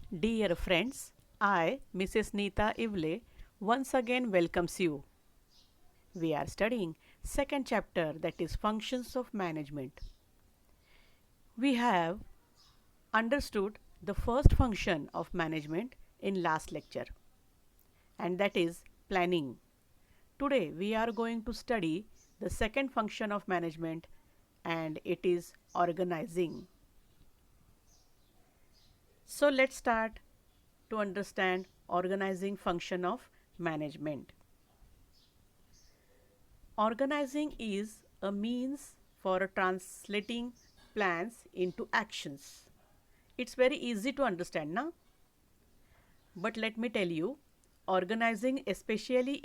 Dear friends, I, Mrs. Neeta Ivle, once again welcomes you. We are studying second chapter, that is functions of management. We have understood the first function of management in last lecture, and that is planning. Today we are going to study the second function of management, and it is organizing. So let's start to understand organizing function of management. Organizing is a means for translating plans into actions. It's very easy to understand now. But let me tell you, organizing especially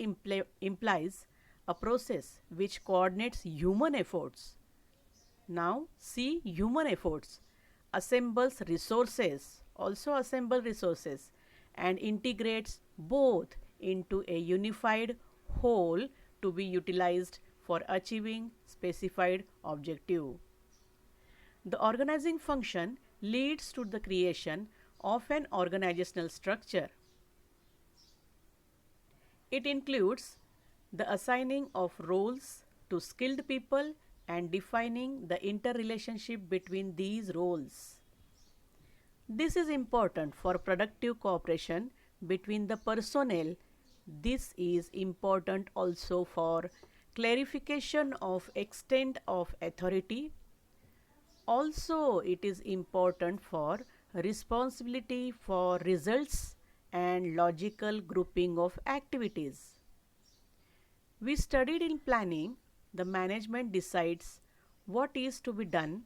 implies a process which coordinates human efforts. Now, see human efforts, also assemble resources, and integrates both into a unified whole to be utilized for achieving specified objective. The organizing function leads to the creation of an organizational structure. It includes the assigning of roles to skilled people and defining the interrelationship between these roles. This is important for productive cooperation between the personnel. This is important also for clarification of extent of authority. Also, it is important for responsibility for results and logical grouping of activities. We studied in planning, the management decides what is to be done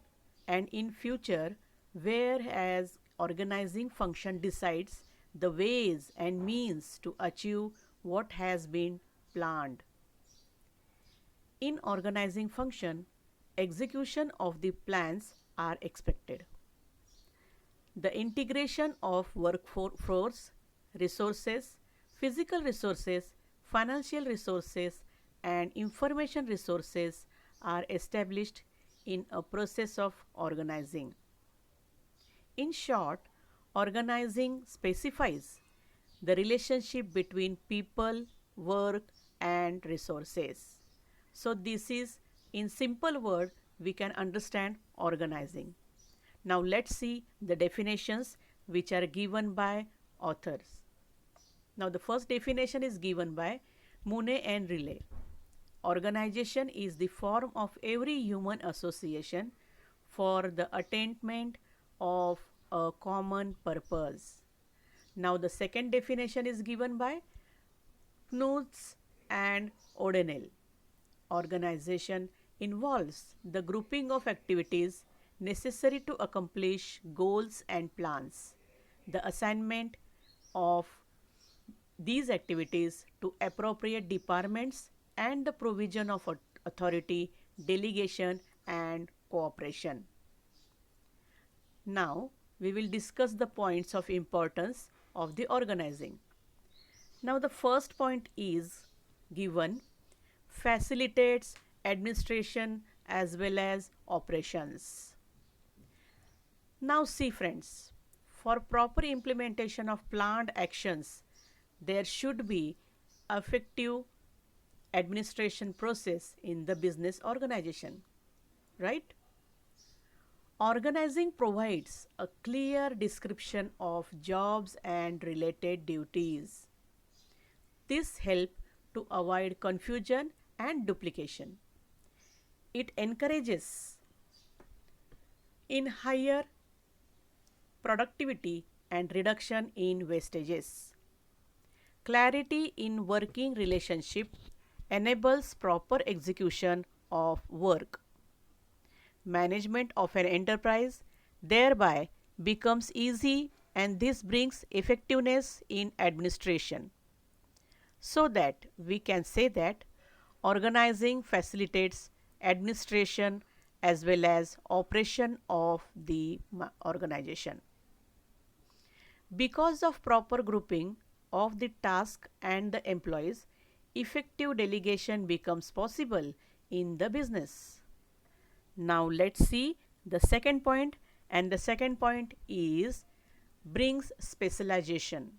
and in future, whereas organizing function decides the ways and means to achieve what has been planned. In organizing function, execution of the plans are expected. The integration of workforce, resources, physical resources, financial resources, and information resources are established in a process of organizing. In short, organizing specifies the relationship between people, work, and resources. So, this is in simple word we can understand organizing. Now, let's see the definitions which are given by authors. Now, the first definition is given by Mooney and Riley. Organization is the form of every human association for the attainment of a common purpose. Now, the second definition is given by Knudsen and O'Donnell. Organization involves the grouping of activities necessary to accomplish goals and plans, the assignment of these activities to appropriate departments, and the provision of authority, delegation, and cooperation. Now, we will discuss the points of importance of the organizing. Now, the first point is given facilitates administration as well as operations. Now, see, friends, for proper implementation of planned actions, there should be effective administration process in the business organization, right? Organizing provides a clear description of jobs and related duties. This helps to avoid confusion and duplication. It encourages in higher productivity and reduction in wastages. Clarity in working relationship enables proper execution of work. Management of an enterprise thereby becomes easy, and this brings effectiveness in administration. So that we can say that organizing facilitates administration as well as operation of the organization. Because of proper grouping of the task and the employees, effective delegation becomes possible in the business. Now let's see the second point, and the second point is brings specialization.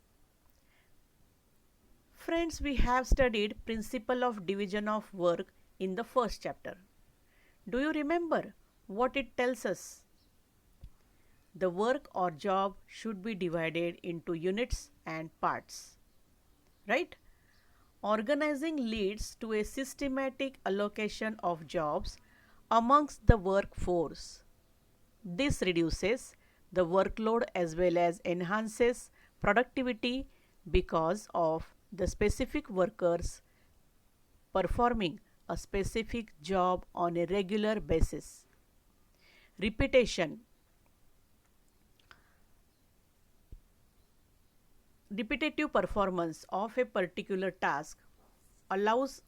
Friends, we have studied principle of division of work in the first chapter. Do you remember what it tells us? The work or job should be divided into units and parts. Right? Organizing leads to a systematic allocation of jobs amongst the workforce. This reduces the workload as well as enhances productivity because of the specific workers performing a specific job on a regular basis. Repetition. Repetitive performance of a particular task allows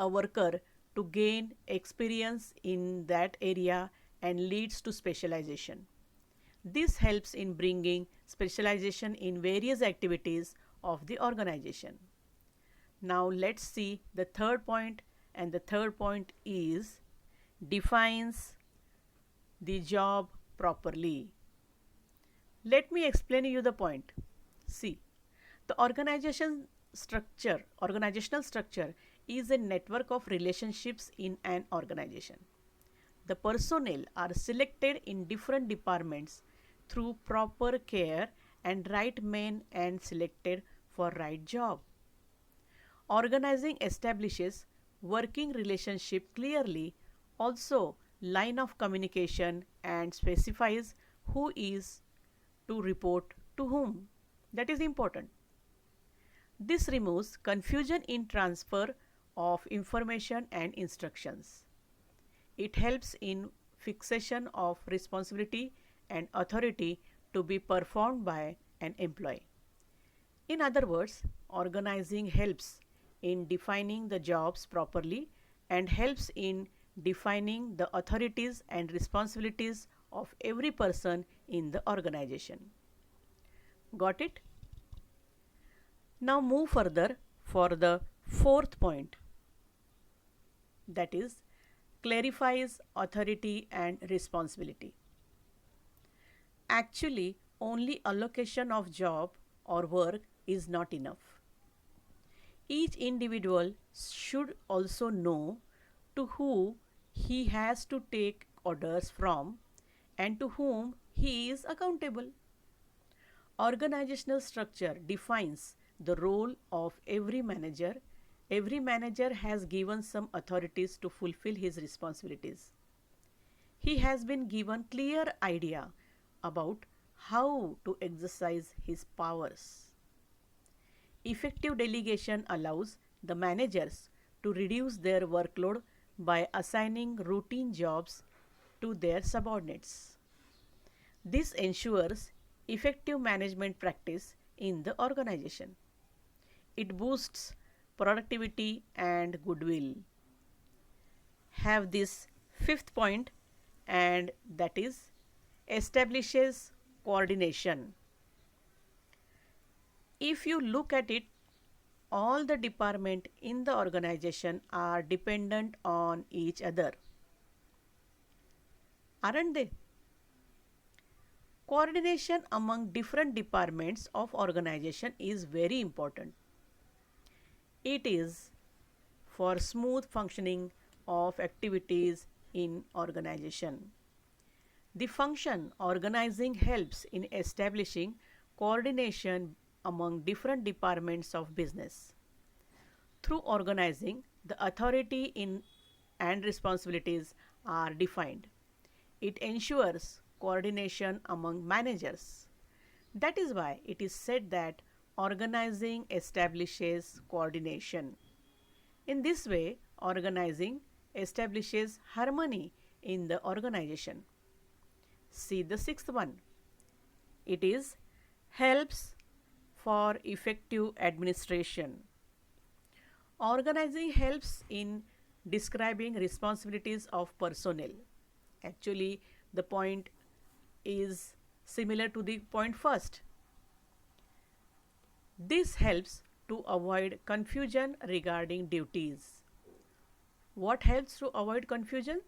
a worker to gain experience in that area and leads to specialization. This helps in bringing specialization in various activities of the organization. Now let's see the third point, and the third point is defines the job properly. Let me explain you the point. See, the organizational structure is a network of relationships in an organization. The personnel are selected in different departments through proper care and right men and selected for right job. Organizing establishes working relationship clearly, also line of communication, and specifies who is to report to whom. That is important. This removes confusion in transfer of information and instructions. It helps in fixation of responsibility and authority to be performed by an employee. In other words, organizing helps in defining the jobs properly and helps in defining the authorities and responsibilities of every person in the organization. Got it? Now move further for the fourth point, that is clarifies authority and responsibility. Actually, only allocation of job or work is not enough. Each individual should also know to who he has to take orders from and to whom he is accountable. Organizational structure defines the role of every manager. Every manager has given some authorities to fulfill his responsibilities. He has been given clear idea about how to exercise his powers. Effective delegation allows the managers to reduce their workload by assigning routine jobs to their subordinates. This ensures effective management practice in the organization. It boosts productivity and goodwill. Have this fifth point, and that is establishes coordination. If you look at it, all the departments in the organization are dependent on each other, aren't they? Coordination among different departments of organization is very important. It is for smooth functioning of activities in organization. The function organizing helps in establishing coordination among different departments of business. Through organizing, the authority in and responsibilities are defined. It ensures coordination among managers. That is why it is said that organizing establishes coordination. In this way, organizing establishes harmony in the organization. See the sixth one. It is helps for effective administration. Organizing helps in describing responsibilities of personnel. Actually, the point is similar to the point first. This helps to avoid confusion regarding duties. What helps to avoid confusion?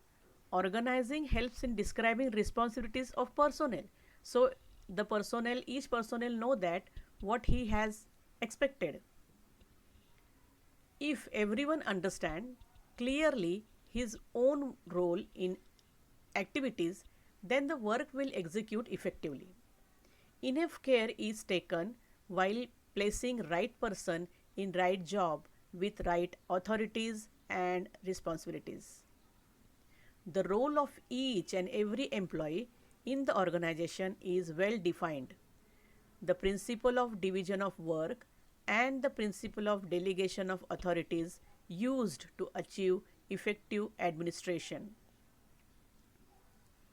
Organizing helps in describing responsibilities of personnel. So, each personnel know that what he has expected. If everyone understand clearly his own role in activities, then the work will execute effectively. Enough care is taken while placing right person in right job with right authorities and responsibilities. The role of each and every employee in the organization is well defined. The principle of division of work and the principle of delegation of authorities used to achieve effective administration.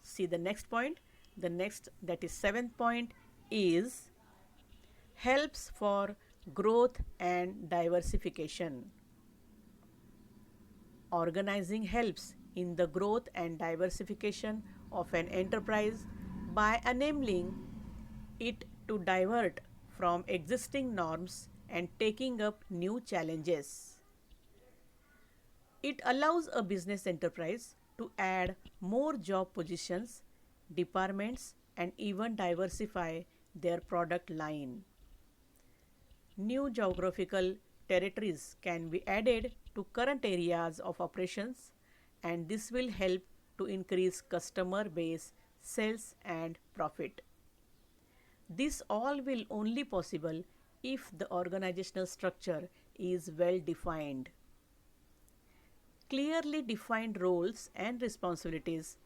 See the next point. The next, that is seventh point, is helps for growth and diversification. Organizing helps in the growth and diversification of an enterprise by enabling it to divert from existing norms and taking up new challenges. It allows a business enterprise to add more job positions, departments, and even diversify their product line. New geographical territories can be added to current areas of operations, and this will help to increase customer base, sales, and profit. This all will only possible if the organizational structure is well defined. Clearly defined roles and responsibilities,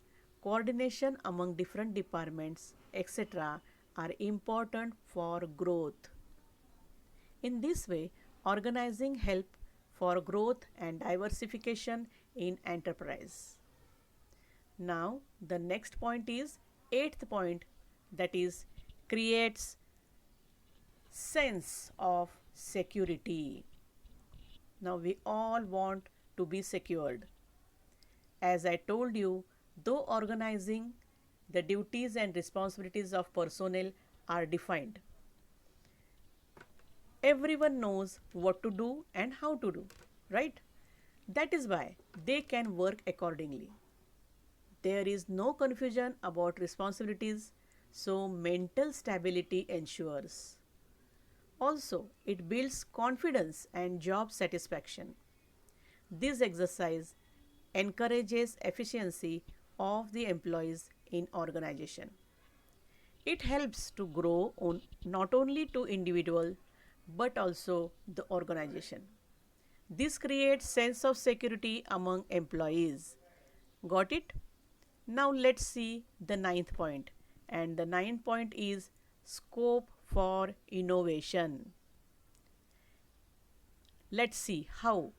coordination among different departments, etc., are important for growth. In this way, organizing help for growth and diversification in enterprise. Now, the next point is eighth point, that is creates sense of security. Now we all want to be secured. As I told you, though organizing, the duties and responsibilities of personnel are defined. Everyone knows what to do and how to do, right? That is why they can work accordingly. There is no confusion about responsibilities, so mental stability ensures. Also, it builds confidence and job satisfaction. This exercise encourages efficiency of the employees in organization. It helps to grow on not only to individual but also the organization. This creates sense of security among employees. Got it? Now let's see the ninth point. And the ninth point is scope for innovation. Let's see how.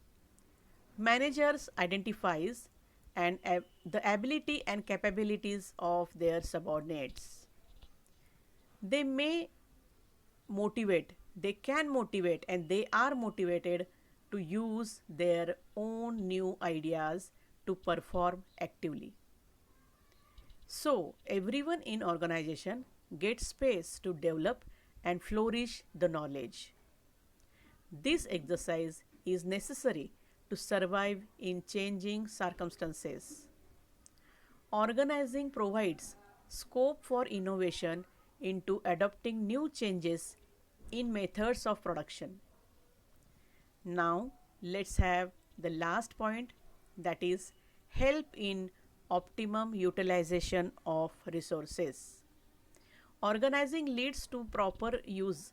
Managers identifies and the ability and capabilities of their subordinates. They may motivate, they can motivate, and they are motivated to use their own new ideas to perform actively. So everyone in organization gets space to develop and flourish the knowledge. This exercise is necessary to survive in changing circumstances. Organizing provides scope for innovation into adopting new changes in methods of production. Now, let's have the last point, that is help in optimum utilization of resources. Organizing leads to proper use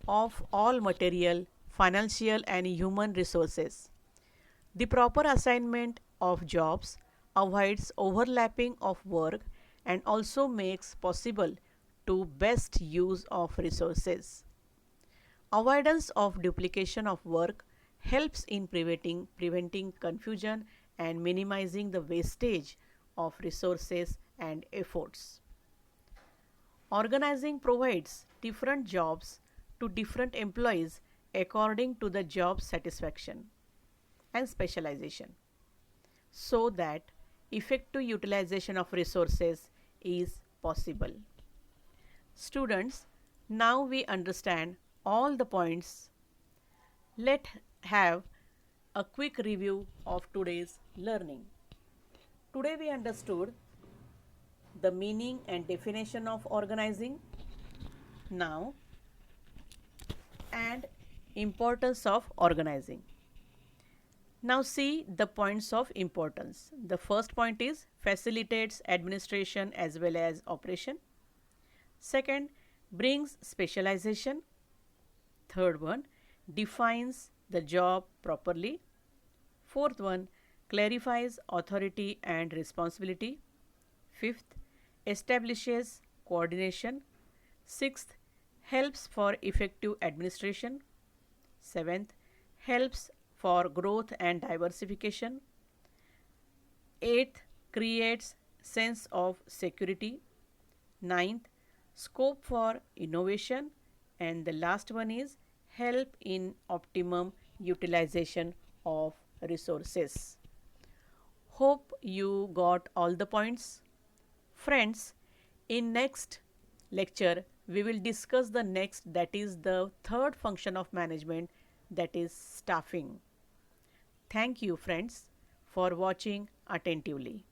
of all material, financial, and human resources. The proper assignment of jobs avoids overlapping of work and also makes possible to best use of resources. Avoidance of duplication of work helps in preventing confusion and minimizing the wastage of resources and efforts. Organizing provides different jobs to different employees according to the job satisfaction and specialization, so that effective utilization of resources is possible. Students, now we understand all the points. Let's have a quick review of today's learning. Today we understood the meaning and definition of organizing, Now, and importance of organizing. Now see the points of importance. The first point is facilitates administration as well as operation. Second, brings specialization. Third one, defines the job properly. Fourth one, clarifies authority and responsibility. Fifth, establishes coordination. Sixth, helps for effective administration. Seventh, helps for growth and diversification. Eighth, creates sense of security. Ninth, scope for innovation. And the last one is help in optimum utilization of resources. Hope you got all the points. Friends, in next lecture, we will discuss the next, that is the third function of management, that is staffing. Thank you, friends, for watching attentively.